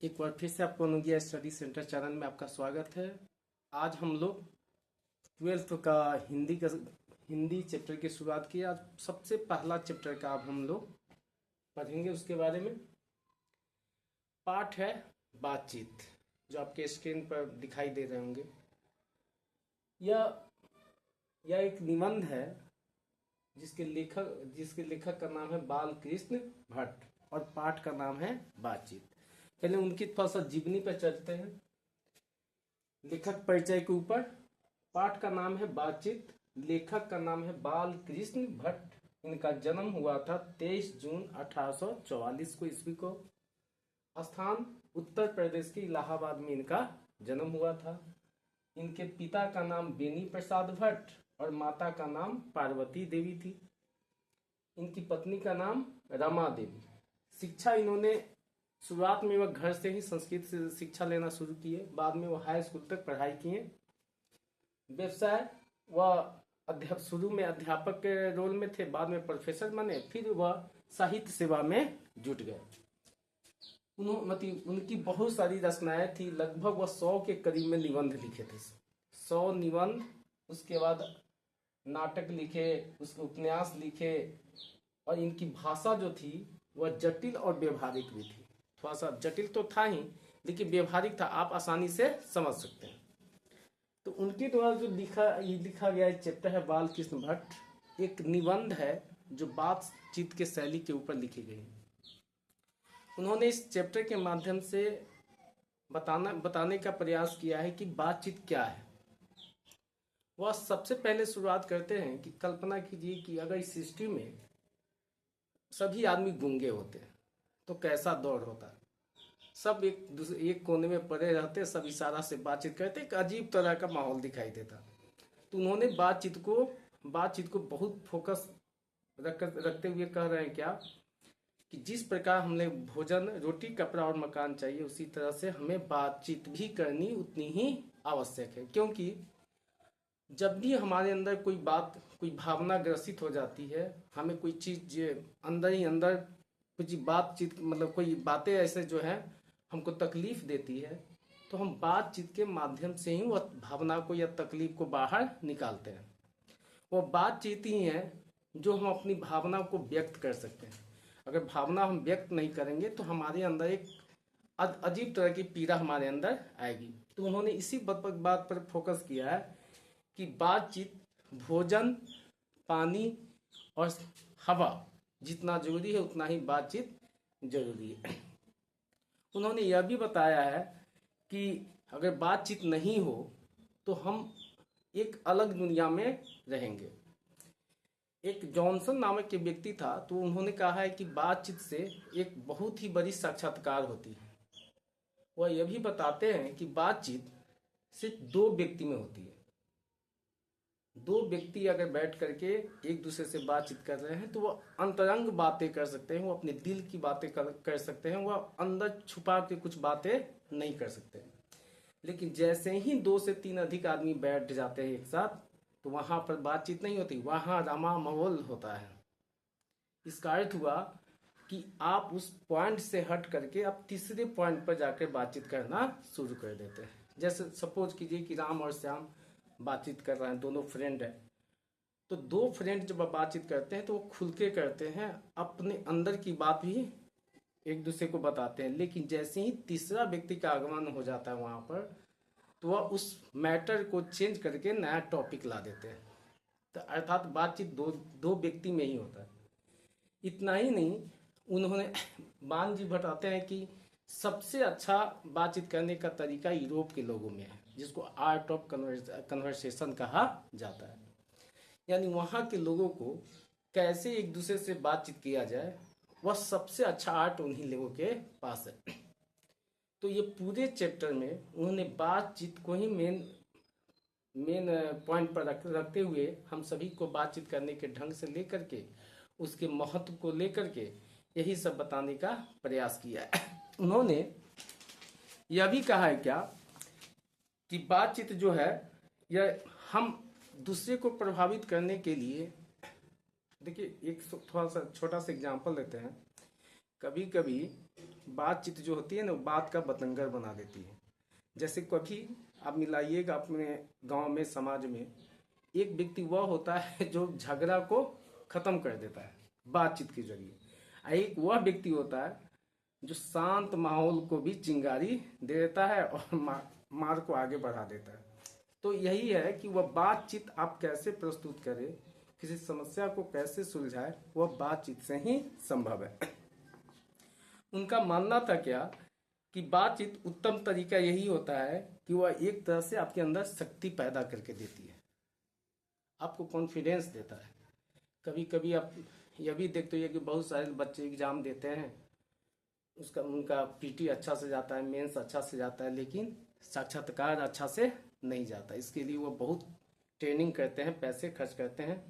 एक बार फिर से आपको अनुज्ञा स्टडी सेंटर चैनल में आपका स्वागत है। आज हम लोग ट्वेल्थ का हिंदी चैप्टर की शुरुआत की। आज सबसे पहला चैप्टर का अब हम लोग पढ़ेंगे। उसके बारे में पाठ है बातचीत, जो आपके स्क्रीन पर दिखाई दे रहे होंगे। यह यह एक निबंध है जिसके लेखक का नाम है बालकृष्ण भट्ट और पाठ का नाम है बातचीत। पहले उनकी थोड़ा सा जीवनी पर चलते हैं। लेखक परिचय के ऊपर पाठ का नाम है बातचीत, लेखक का नाम है बालकृष्ण भट्ट। इनका जन्म हुआ था 23 जून 1844 को ईस्वी को। स्थान उत्तर प्रदेश के इलाहाबाद में इनका जन्म हुआ था। इनके पिता का नाम बेनी प्रसाद भट्ट और माता का नाम पार्वती देवी थी। इनकी पत्नी का नाम रमा देवी। शिक्षा इन्होंने शुरुआत में वह घर से ही संस्कृत से शिक्षा लेना शुरू किए। बाद में वह हाई स्कूल तक पढ़ाई किए। व्यवसाय वह शुरू में अध्यापक के रोल में थे, बाद में प्रोफेसर बने, फिर वह साहित्य सेवा में जुट गए। उनकी बहुत सारी रचनाएं थी। लगभग वह 100 के करीब में निबंध लिखे थे। 100 निबंध। उसके बाद नाटक लिखे, उसके उपन्यास लिखे। और इनकी भाषा जो थी वह जटिल और व्यवहारिक भी थी। थोड़ा सा जटिल तो था ही, लेकिन व्यवहारिक था, आप आसानी से समझ सकते हैं। तो उनके द्वारा जो लिखा गया चैप्टर है बालकृष्ण भट्ट, एक निबंध है जो बातचीत के शैली के ऊपर लिखी गई। उन्होंने इस चैप्टर के माध्यम से बताने का प्रयास किया है कि बातचीत क्या है। वह सबसे पहले शुरुआत करते हैं कि कल्पना कीजिए कि अगर इस सृष्टि में सभी आदमी गूंगे होते तो कैसा दौर होता। सब एक कोने में पड़े रहते, सब इशारा से बातचीत करते, एक अजीब तरह का माहौल दिखाई देता। तो उन्होंने बातचीत को बहुत फोकस रखते हुए कह रहे हैं क्या कि जिस प्रकार हमें भोजन, रोटी, कपड़ा और मकान चाहिए, उसी तरह से हमें बातचीत भी करनी उतनी ही आवश्यक है। क्योंकि जब भी हमारे अंदर कोई भावना ग्रसित हो जाती है, हमें कोई चीज अंदर ही अंदर कुछ बातचीत कोई बातें ऐसे जो है हमको तकलीफ देती है, तो हम बातचीत के माध्यम से ही वह भावना को या तकलीफ को बाहर निकालते हैं। वो बातचीत ही है जो हम अपनी भावना को व्यक्त कर सकते हैं। अगर भावना हम व्यक्त नहीं करेंगे तो हमारे अंदर एक अजीब तरह की पीड़ा हमारे अंदर आएगी। तो उन्होंने इसी बात पर फोकस किया है कि बातचीत भोजन, पानी और हवा जितना जरूरी है उतना ही बातचीत जरूरी है। उन्होंने यह भी बताया है कि अगर बातचीत नहीं हो तो हम एक अलग दुनिया में रहेंगे। एक जॉनसन नामक के व्यक्ति था, तो उन्होंने कहा है कि बातचीत से एक बहुत ही बड़ी साक्षात्कार होती है। वह यह भी बताते हैं कि बातचीत सिर्फ दो व्यक्ति में होती है। दो व्यक्ति अगर बैठ करके एक दूसरे से बातचीत कर रहे हैं तो वह अंतरंग बातें कर सकते हैं, वो अपने दिल की बातें कर सकते हैं, वह अंदर छुपा के कुछ बातें नहीं कर सकते। लेकिन जैसे ही 2 से 3 अधिक आदमी बैठ जाते हैं एक साथ, तो वहां पर बातचीत नहीं होती, वहां रामा माहौल होता है। इसका अर्थ हुआ कि आप उस पॉइंट से हट करके आप तीसरे पॉइंट पर जाकर बातचीत करना शुरू कर देते हैं। जैसे सपोज कीजिए कि राम और श्याम बातचीत कर रहे हैं, दोनों फ्रेंड है। तो 2 फ्रेंड जब बातचीत करते हैं तो वो खुल के करते हैं, अपने अंदर की बात भी एक दूसरे को बताते हैं। लेकिन जैसे ही तीसरा व्यक्ति का आगमन हो जाता है वहां पर, तो वह उस मैटर को चेंज करके नया टॉपिक ला देते हैं। तो अर्थात बातचीत दो व्यक्ति में ही होता है। इतना ही नहीं, उन्होंने बान जी बताते हैं कि सबसे अच्छा बातचीत करने का तरीका यूरोप के लोगों में है, जिसको आर्ट ऑफ कन्वर्सेशन कहा जाता है। यानी वहाँ के लोगों को कैसे एक दूसरे से बातचीत किया जाए, वह सबसे अच्छा आर्ट उन्हीं लोगों के पास है। तो ये पूरे चैप्टर में उन्होंने बातचीत को ही मेन पॉइंट पर रखते हुए हम सभी को बातचीत करने के ढंग से लेकर के उसके महत्व को लेकर के यही सब बताने का प्रयास किया है। उन्होंने यह भी कहा है क्या कि बातचीत जो है यह हम दूसरे को प्रभावित करने के लिए, देखिए एक थोड़ा सा छोटा सा एग्जांपल लेते हैं। कभी कभी बातचीत जो होती है ना, वो बात का बतंगर बना देती है। जैसे कभी आप मिलाइएगा अपने गांव में, समाज में, एक व्यक्ति वह होता है जो झगड़ा को खत्म कर देता है बातचीत के जरिए, और एक वह व्यक्ति होता है जो शांत माहौल को भी चिंगारी दे देता है और मार को आगे बढ़ा देता है। तो यही है कि वह बातचीत आप कैसे प्रस्तुत करें, किसी समस्या को कैसे सुलझाए, वह बातचीत से ही संभव है। उनका मानना था क्या कि बातचीत उत्तम तरीका यही होता है कि वह एक तरह से आपके अंदर शक्ति पैदा करके देती है, आपको कॉन्फिडेंस देता है। कभी कभी आप यह भी देखते हो कि बहुत सारे बच्चे एग्जाम देते हैं, उनका पीटी अच्छा से जाता है, मेंस अच्छा से जाता है, लेकिन साक्षात्कार अच्छा से नहीं जाता। इसके लिए वो बहुत ट्रेनिंग करते हैं, पैसे खर्च करते हैं,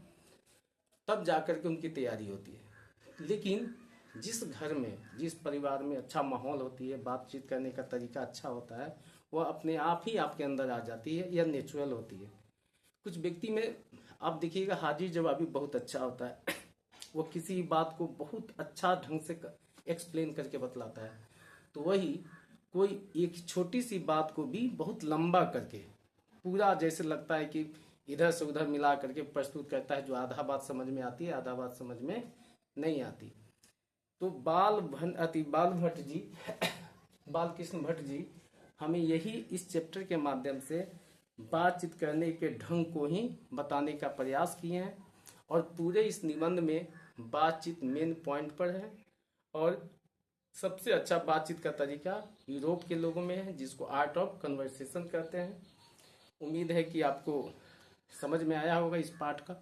तब जाकर के उनकी तैयारी होती है। लेकिन जिस घर में, जिस परिवार में अच्छा माहौल होती है, बातचीत करने का तरीका अच्छा होता है, वह अपने आप ही आपके अंदर आ जाती है, यह नेचुरल होती है। कुछ व्यक्ति में आप देखिएगा हाजिर जवाबी बहुत अच्छा होता है, वो किसी बात को बहुत अच्छा ढंग से एक्सप्लेन करके बतलाता है। तो वही कोई एक छोटी सी बात को भी बहुत लंबा करके पूरा, जैसे लगता है कि इधर से उधर मिला करके प्रस्तुत करता है, जो आधा बात समझ में आती है, आधा बात समझ में नहीं आती। तो बालकृष्ण भट्ट जी हमें यही इस चैप्टर के माध्यम से बातचीत करने के ढंग को ही बताने का प्रयास किए हैं, और पूरे इस निबंध में बातचीत मेन पॉइंट पर है। और सबसे अच्छा बातचीत का तरीका यूरोप के लोगों में है, जिसको आर्ट ऑफ कन्वर्सेशन कहते हैं। उम्मीद है कि आपको समझ में आया होगा इस पाठ का।